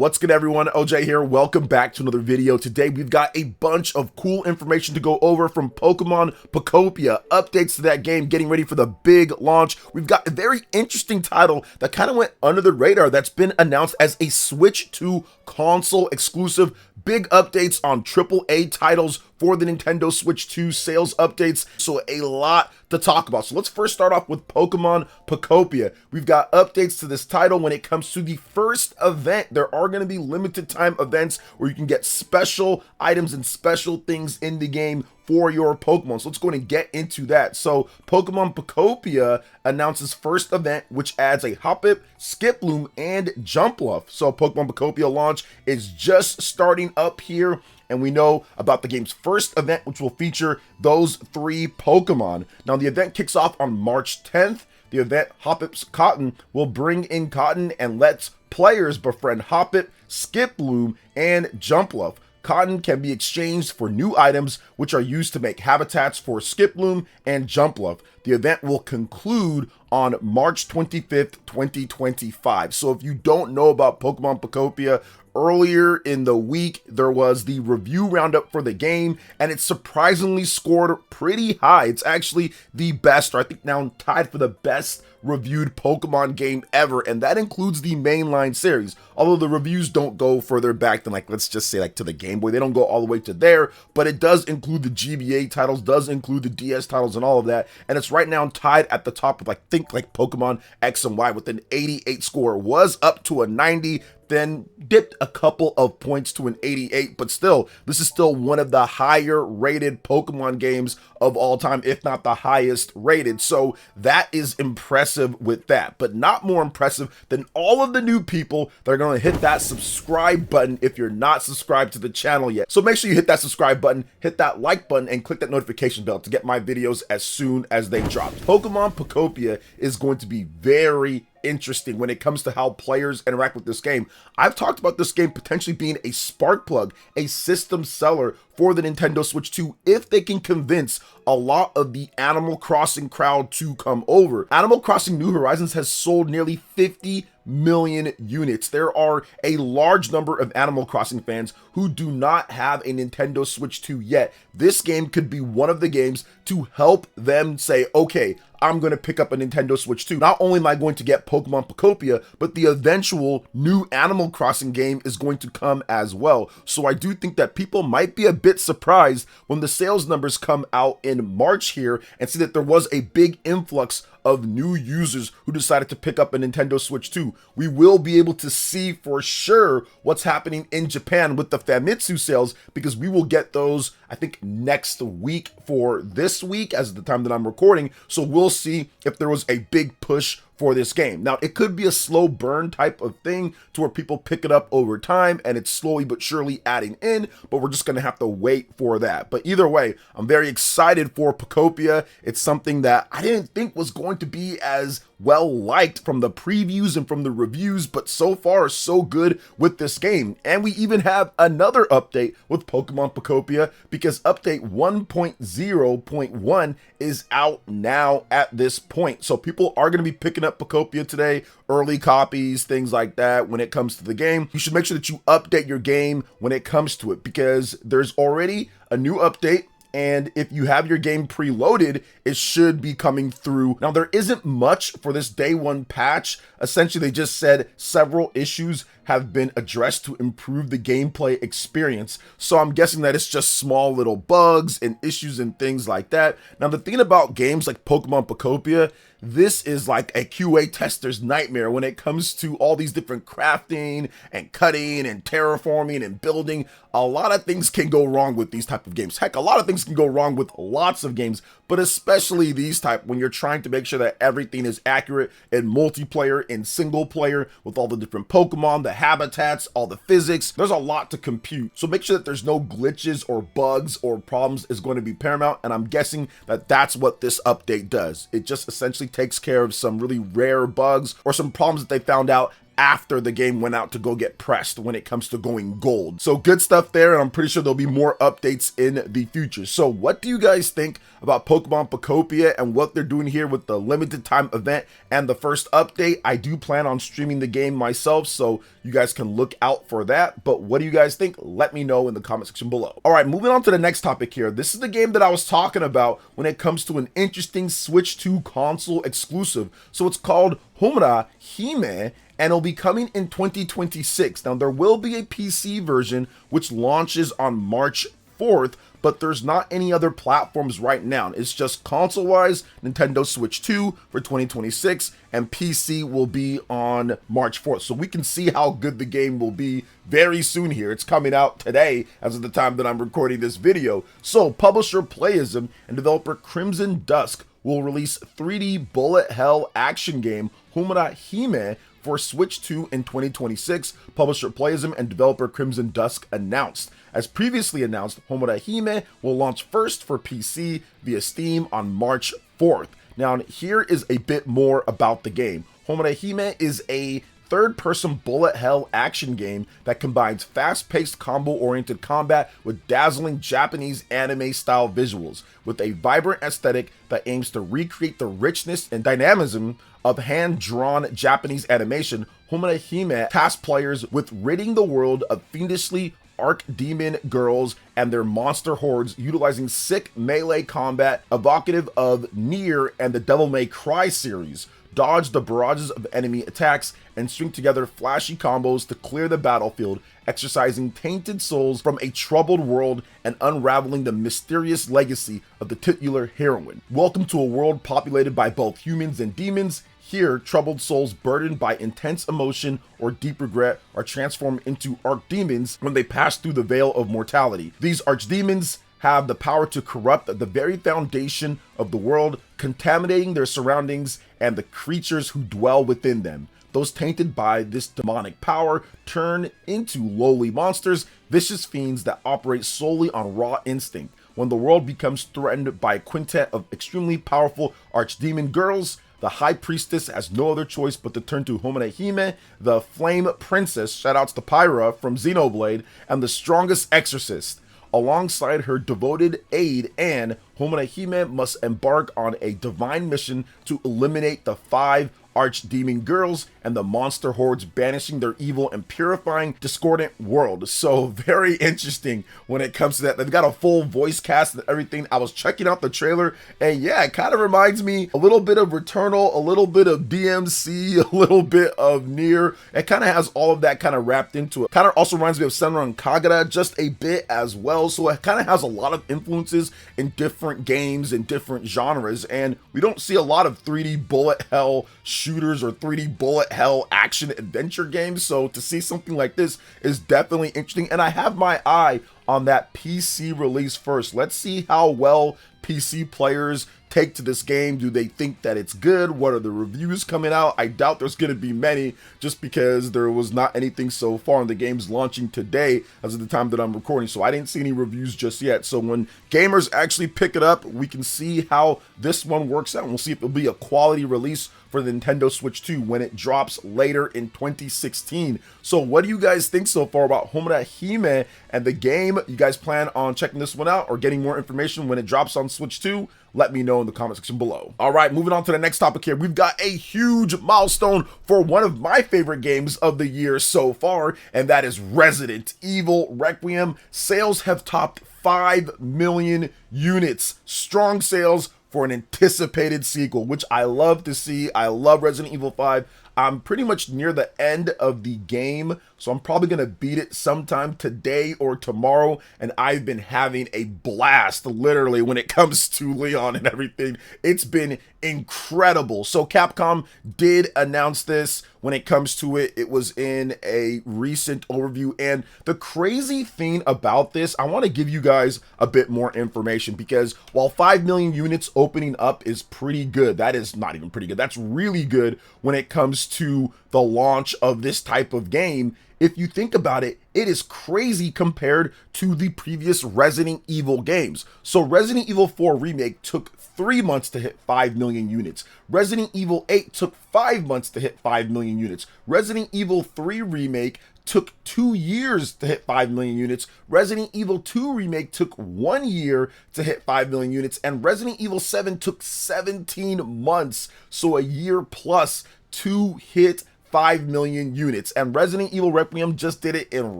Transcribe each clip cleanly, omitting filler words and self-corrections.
What's good, everyone? OJ here. Welcome back to another video. Today we've got a bunch of cool information to go over from Pokemon Pokopia, updates to that game, getting ready for the big launch. We've got a very interesting title that kind of went under the radar that's been announced as a Switch 2 console exclusive. Big updates on AAA titles for the Nintendo Switch 2 sales updates. So a lot to talk about. So let's first start off with Pokemon Pokopia. We've got updates to this title when it comes to the first event. There are going to be limited time events where you can get special items and special things in the game for your Pokemon. So let's go ahead and get into that. So Pokemon Pokopia announces first event, which adds a Hoppip, Skiploom, and Jumpluff. So Pokemon Pokopia launch is just starting up here, and we know about the game's first event, which will feature those three Pokemon. Now the event kicks off on March 10th. The event Hoppip's Cotton will bring in Cotton and lets players befriend Hoppip, Skiploom, and Jumpluff. Cotton can be exchanged for new items, which are used to make habitats for Skiploom and Jumpluff. The event will conclude on March 25th, 2025. So if you don't know about Pokemon Pokopia, earlier in the week, there was the review roundup for the game, and it surprisingly scored pretty high. It's actually the best, or I think now tied for the best reviewed Pokemon game ever, and that includes the mainline series. Although the reviews don't go further back than, like, let's just say, like, to the Game Boy. They don't go all the way to there, but it does include the GBA titles, does include the DS titles and all of that, and it's right now tied at the top with, like, think like Pokemon X and Y with an 88 score. Was up to a 90, then dipped a couple of points to an 88, but still, this is still one of the higher rated Pokemon games of all time, if not the highest rated. So that is impressive with that, but not more impressive than all of the new people that are going to hit that subscribe button if you're not subscribed to the channel yet. So make sure you hit that subscribe button, hit that like button, and click that notification bell to get my videos as soon as they drop. Pokemon Pokopia is going to be very interesting when it comes to how players interact with this game. I've talked about this game potentially being a spark plug, a system seller for the Nintendo Switch 2 if they can convince a lot of the Animal Crossing crowd to come over. Animal Crossing New Horizons has sold nearly 50 million units. There are a large number of Animal Crossing fans who do not have a Nintendo Switch 2 yet. This game could be one of the games to help them say, okay, I'm going to pick up a Nintendo Switch 2. Not only am I going to get Pokemon Pokopia, but the eventual new Animal Crossing game is going to come as well. So I do think that people might be a bit surprised when the sales numbers come out in March here and see that there was a big influx of new users who decided to pick up a Nintendo Switch 2. We will be able to see for sure what's happening in Japan with the Famitsu sales, because we will get those, I think, next week for this week as of the time that I'm recording. So we'll see if there was a big push for this game. Now, it could be a slow burn type of thing to where people pick it up over time and it's slowly but surely adding in, but we're just going to have to wait for that. But either way, I'm very excited for Pokopia. It's something that I didn't think was going to be as well liked from the previews and from the reviews, but so far so good with this game. And we even have another update with Pokemon Pokopia, because update 1.0.1 is out now at this point. So people are going to be picking up Pokopia today, early copies, things like that. When it comes to the game, you should make sure that you update your game when it comes to it, because there's already a new update. And if you have your game preloaded, it should be coming through. Now, there isn't much for this day one patch. Essentially, they just said several issues have been addressed to improve the gameplay experience. So I'm guessing that it's just small little bugs and issues and things like that. Now, the thing about games like Pokemon Pokopia, this is like a QA tester's nightmare when it comes to all these different crafting and cutting and terraforming and building. A lot of things can go wrong with these type of games. Heck, a lot of things can go wrong with lots of games, but especially these type when you're trying to make sure that everything is accurate in multiplayer, in single player, with all the different Pokemon, the habitats, all the physics. There's a lot to compute. So make sure that there's no glitches or bugs or problems is going to be paramount. And I'm guessing that that's what this update does. It just essentially takes care of some really rare bugs or some problems that they found out after the game went out to go get pressed when it comes to going gold. So good stuff there, and I'm pretty sure there'll be more updates in the future. So what do you guys think about Pokemon Pokopia and what they're doing here with the limited time event and the first update? I do plan on streaming the game myself, so you guys can look out for that. But what do you guys think? Let me know in the comment section below. All right, moving on to the next topic here. This is the game that I was talking about when it comes to an interesting Switch 2 console exclusive. So it's called Homura Hime, and it'll be coming in 2026. Now, there will be a PC version which launches on March 4th, but there's not any other platforms right now. It's just console-wise, Nintendo Switch 2 for 2026, and PC will be on March 4th. So we can see how good the game will be very soon here. It's coming out today as of the time that I'm recording this video. So publisher PlayerEssence and developer Crimson Dusk will release 3D bullet hell action game Homura Hime for Switch 2 in 2026, publisher PlayerEssence and developer Crimson Dusk announced. As previously announced, Homura Hime will launch first for PC via Steam on March 4th. Now, here is a bit more about the game. Homura Hime is a third-person bullet hell action game that combines fast-paced combo-oriented combat with dazzling Japanese anime-style visuals, with a vibrant aesthetic that aims to recreate the richness and dynamism of hand-drawn Japanese animation. Homura Hime tasks players with ridding the world of fiendishly archdemon girls and their monster hordes, utilizing sick melee combat evocative of Nier and the Devil May Cry series. Dodge the barrages of enemy attacks and string together flashy combos to clear the battlefield, exorcising tainted souls from a troubled world and unraveling the mysterious legacy of the titular heroine. Welcome to a world populated by both humans and demons. Here, troubled souls burdened by intense emotion or deep regret are transformed into archdemons when they pass through the veil of mortality. These archdemons have the power to corrupt the very foundation of the world, contaminating their surroundings and the creatures who dwell within them. Those tainted by this demonic power turn into lowly monsters, vicious fiends that operate solely on raw instinct. When the world becomes threatened by a quintet of extremely powerful archdemon girls, the High Priestess has no other choice but to turn to Homura Hime, the Flame Princess, shoutouts to Pyra from Xenoblade, and the strongest exorcist. Alongside her devoted aide, Anne, Homura Hime must embark on a divine mission to eliminate the 5 archdemon girls and the monster hordes, banishing their evil and purifying discordant world. So very interesting when it comes to that. They've got a full voice cast and everything. I was checking out the trailer, and yeah, it kind of reminds me a little bit of Returnal, a little bit of DMC, a little bit of Nier. It kind of has all of that kind of wrapped into it. Kind of also reminds me of Senran Kagura just a bit as well. So it kind of has a lot of influences in different games and different genres, and we don't see a lot of 3D bullet hell shooters or 3D bullet hell action adventure games. So to see something like this is definitely interesting, and I have my eye on that PC release first. Let's see how well PC players take to this game. Do they think that it's good? What are the reviews coming out? I doubt there's going to be many, just because there was not anything so far, and the game's launching today as of the time that I'm recording, so I didn't see any reviews just yet. So when gamers actually pick it up, we can see how this one works out, and we'll see if it'll be a quality release for the Nintendo Switch 2 when it drops later in 2016. So what do you guys think so far about Homura Hime and the game? You guys plan on checking this one out or getting more information when it drops on Switch 2? Let me know in the comment section below. All right, moving on to the next topic here. We've got a huge milestone for one of my favorite games of the year so far, and that is Resident Evil Requiem. Sales have topped 5 million units. Strong sales for an anticipated sequel, which I love to see. I love Resident Evil 5. I'm pretty much near the end of the game, so I'm probably going to beat it sometime today or tomorrow, and I've been having a blast, literally, when it comes to Leon and everything. It's been incredible. So Capcom did announce this. When it comes to it, it was in a recent overview, and the crazy thing about this, I want to give you guys a bit more information, because while 5 million units opening up is pretty good, that is not even pretty good, that's really good when it comes to the launch of this type of game. if you think about it, it is crazy compared to the previous Resident Evil games. So Resident Evil 4 Remake took 3 months to hit 5 million units. Resident Evil 8 took 5 months to hit 5 million units. Resident Evil 3 Remake took 2 years to hit 5 million units. Resident Evil 2 Remake took 1 year to hit 5 million units. And Resident Evil 7 took 17 months, so a year plus, to hit 5 million units. And Resident Evil Requiem just did it in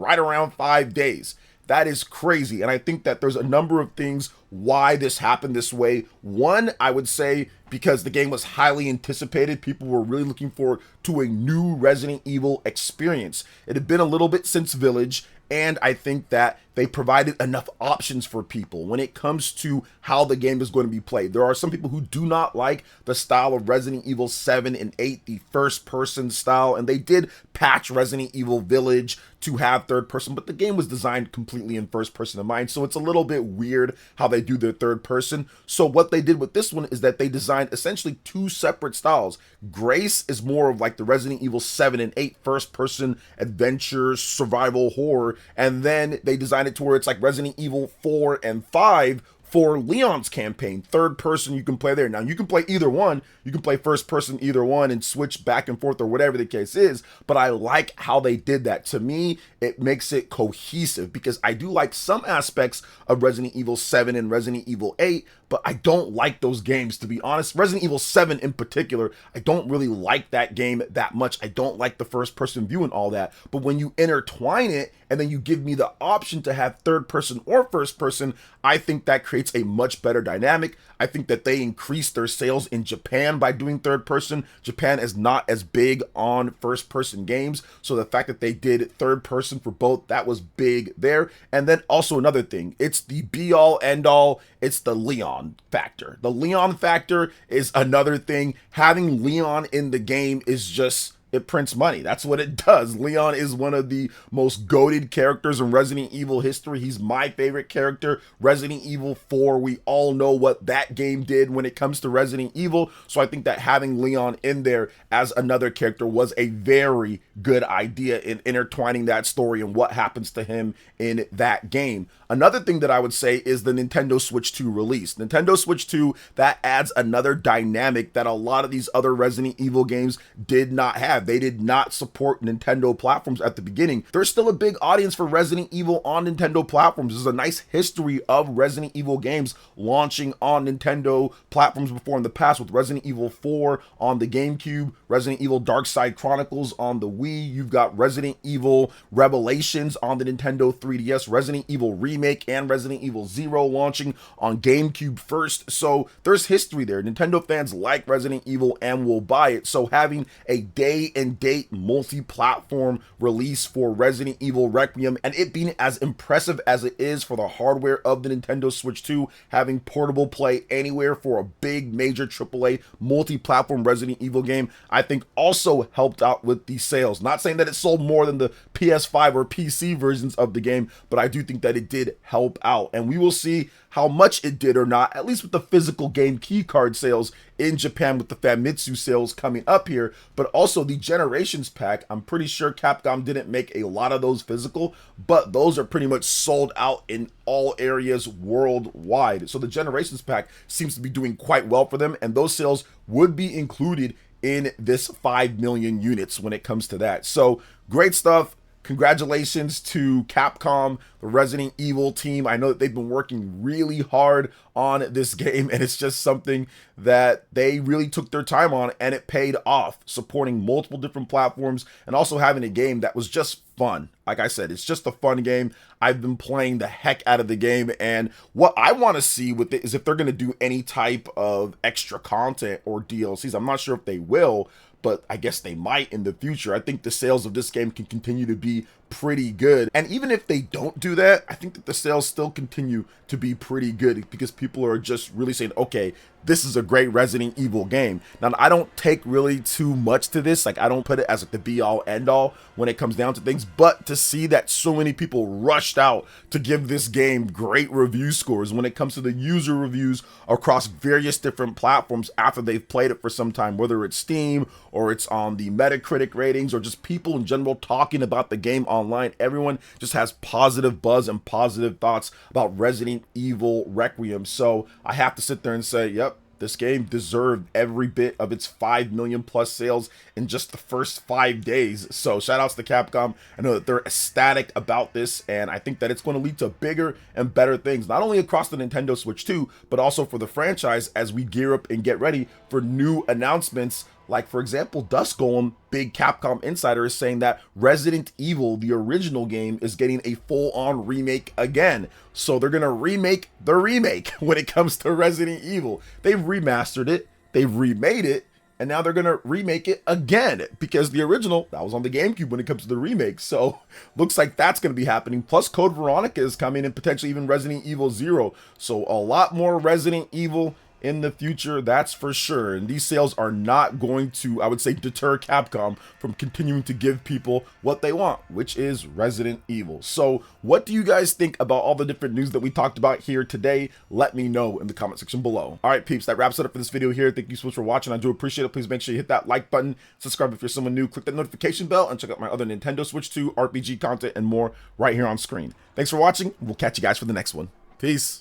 right around 5 days. That is crazy. And I think that there's a number of things why this happened this way. One, I would say because the game was highly anticipated. People were really looking forward to a new Resident Evil experience. It had been a little bit since Village, and I think that they provided enough options for people when it comes to how the game is going to be played. There are some people who do not like the style of Resident Evil 7 and 8, the first-person style, and they did patch Resident Evil Village to have third-person, but the game was designed completely in first-person in mind, so it's a little bit weird how they do their third-person. So what they did with this one is that they designed essentially 2 separate styles. Grace is more of like the Resident Evil 7 and 8 first-person adventure, survival, horror, and then they designed it to where it's like Resident Evil 4 and 5 for Leon's campaign. Third person, you can play there. Now, you can play either one. You can play first person either one and switch back and forth or whatever the case is, but I like how they did that. To me, it makes it cohesive because I do like some aspects of Resident Evil 7 and Resident Evil 8, but I don't like those games, to be honest. Resident Evil 7 in particular, I don't really like that game that much. I don't like the first person view and all that, but when you intertwine it and then you give me the option to have third person or first person, I think that creates a much better dynamic. I think that they increased their sales in Japan by doing third person. Japan is not as big on first person games, so the fact that they did third person for both, that was big there. And then also another thing, it's the be all end all, it's the Leon factor. The Leon factor is another thing. Having Leon in the game is just, it prints money. That's what it does. Leon is one of the most goated characters in Resident Evil history. He's my favorite character. Resident Evil 4, we all know what that game did when it comes to Resident Evil. So I think that having Leon in there as another character was a very good idea in intertwining that story and what happens to him in that game. Another thing that I would say is the Nintendo Switch 2 release. Nintendo Switch 2, that adds another dynamic that a lot of these other Resident Evil games did not have. They did not support Nintendo platforms at the beginning. There's still a big audience for Resident Evil on Nintendo platforms. There's a nice history of Resident Evil games launching on Nintendo platforms before in the past, with Resident Evil 4 on the GameCube, Resident Evil Dark Side Chronicles on the Wii. You've got Resident Evil Revelations on the Nintendo 3DS, Resident Evil Remake and Resident Evil 0 launching on GameCube first. So there's history there. Nintendo fans like Resident Evil and will buy it. So having a day and date multi-platform release for Resident Evil Requiem and it being as impressive as it is for the hardware of the Nintendo Switch 2, having portable play anywhere for a big major AAA multi-platform Resident Evil game, I think also helped out with the sales. Not saying that it sold more than the PS5 or PC versions of the game, but I do think that it did help out, and we will see how much it did or not, at least with the physical game keycard sales in Japan with the Famitsu sales coming up here, but also the Generations pack. I'm pretty sure Capcom didn't make a lot of those physical, but those are pretty much sold out in all areas worldwide. So the Generations pack seems to be doing quite well for them, and those sales would be included in this 5 million units when it comes to that. So great stuff. Congratulations to Capcom, the Resident Evil team. I know that they've been working really hard on this game, and it's just something that they really took their time on, and it paid off, supporting multiple different platforms and also having a game that was just fun. Like I said, it's just a fun game. I've been playing the heck out of the game, and what I want to see with it is if they're going to do any type of extra content or DLCs. I'm not sure if they will, but I guess they might in the future. I think the sales of this game can continue to be pretty good. And even if they don't do that, I think that the sales still continue to be pretty good because people are just really saying, okay, this is a great Resident Evil game. Now, I don't take really too much to this. Like, I don't put it as like the be all end all when it comes down to things, but to see that so many people rushed out to give this game great review scores when it comes to the user reviews across various different platforms after they've played it for some time, whether it's Steam or it's on the Metacritic ratings or just people in general talking about the game online, everyone just has positive buzz and positive thoughts about Resident Evil Requiem. So I have to sit there and say, yep, this game deserved every bit of its 5 million plus sales in just the first 5 days. So shout outs to Capcom. I know that they're ecstatic about this, and I think that it's going to lead to bigger and better things, not only across the Nintendo Switch 2, but also for the franchise as we gear up and get ready for new announcements. Like, for example, Dust Golem, big Capcom insider, is saying that Resident Evil, the original game, is getting a full-on remake again. So they're going to remake the remake when it comes to Resident Evil. They've remastered it, they've remade it, and now they're going to remake it again because the original, that was on the GameCube when it comes to the remake. So looks like that's going to be happening. Plus Code Veronica is coming and potentially even Resident Evil 0. So a lot more Resident Evil in the future, that's for sure. And these sales are not going to, I would say, deter Capcom from continuing to give people what they want, which is Resident Evil. So what do you guys think about all the different news that we talked about here today? Let me know in the comment section below. All right, peeps, that wraps it up for this video here. Thank you so much for watching. I do appreciate it. Please make sure you hit that like button, subscribe if you're someone new, click that notification bell, and check out my other Nintendo Switch 2 RPG content and more right here on screen. Thanks for watching. We'll catch you guys for the next one. Peace.